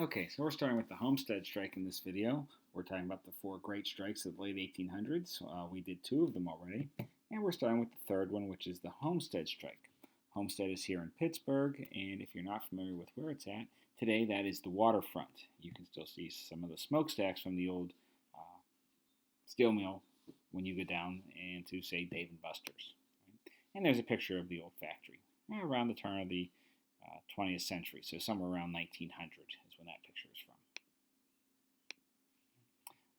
Okay, so we're starting with the Homestead strike in this video. We're talking about the four great strikes of the late 1800s. We did two of them already. And we're starting with the third one, which is the Homestead strike. Homestead is here in Pittsburgh, and if you're not familiar with where it's at, today that is the waterfront. You can still see some of the smokestacks from the old steel mill when you go down into, say, Dave and Buster's. And there's a picture of the old factory around the turn of the 20th century, so somewhere around 1900 is when that picture is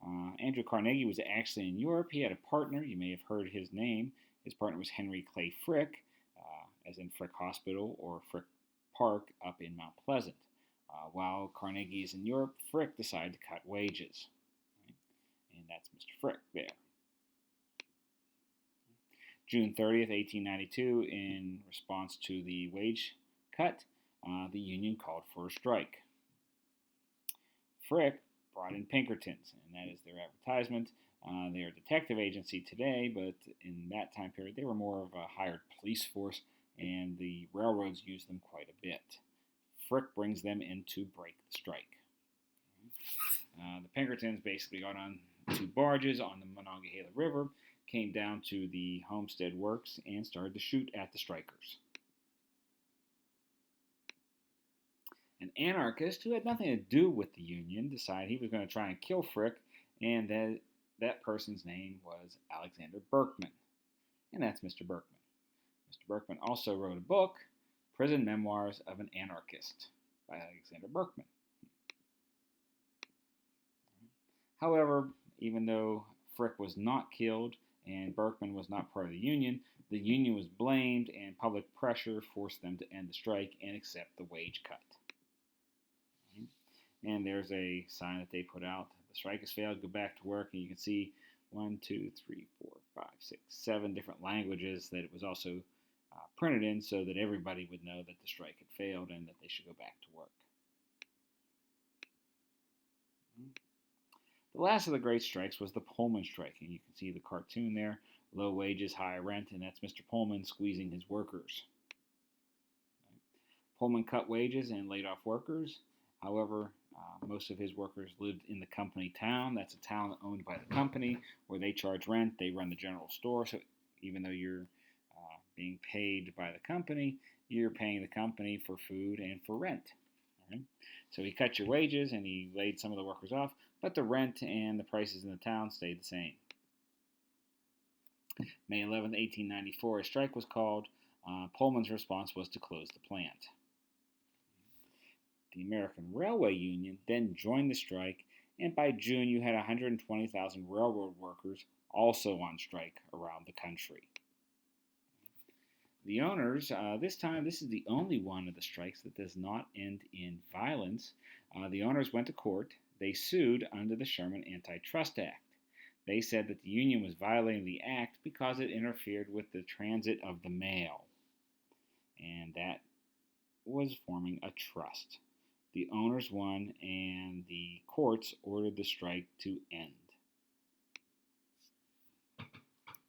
from. Andrew Carnegie was actually in Europe. He had a partner. You may have heard his name. His partner was Henry Clay Frick, as in Frick Hospital or Frick Park up in Mount Pleasant. While Carnegie is in Europe, Frick decided to cut wages. Right? And that's Mr. Frick there. June 30th, 1892, in response to the wage cut, the union called for a strike. Frick brought in Pinkertons, and that is their advertisement. They are a detective agency today, but in that time period, they were more of a hired police force, and the railroads used them quite a bit. Frick brings them in to break the strike. The Pinkertons basically got on two barges on the Monongahela River, came down to the Homestead Works, and started to shoot at the strikers. An anarchist who had nothing to do with the Union decided he was going to try and kill Frick, and that person's name was Alexander Berkman. And that's Mr. Berkman. Mr. Berkman also wrote a book, Prison Memoirs of an Anarchist, by Alexander Berkman. However, even though Frick was not killed and Berkman was not part of the Union was blamed, and public pressure forced them to end the strike and accept the wage cut. And there's a sign that they put out. The strike has failed. Go back to work. And you can see 1, 2, 3, 4, 5, 6, 7 different languages that it was also printed in so that everybody would know that the strike had failed and that they should go back to work. The last of the great strikes was the Pullman strike. And you can see the cartoon there. Low wages, high rent. And that's Mr. Pullman squeezing his workers. Pullman cut wages and laid off workers. However, most of his workers lived in the company town. That's a town owned by the company where they charge rent. They run the general store. So even though you're being paid by the company, you're paying the company for food and for rent. Right? So he cut your wages and he laid some of the workers off, but the rent and the prices in the town stayed the same. May 11, 1894, a strike was called. Pullman's response was to close the plant. The American Railway Union then joined the strike, and by June you had 120,000 railroad workers also on strike around the country. The owners, this time, this is the only one of the strikes that does not end in violence. The owners went to court. They sued under the Sherman Antitrust Act. They said that the union was violating the act because it interfered with the transit of the mail, and that was forming a trust. The owners won, and the courts ordered the strike to end.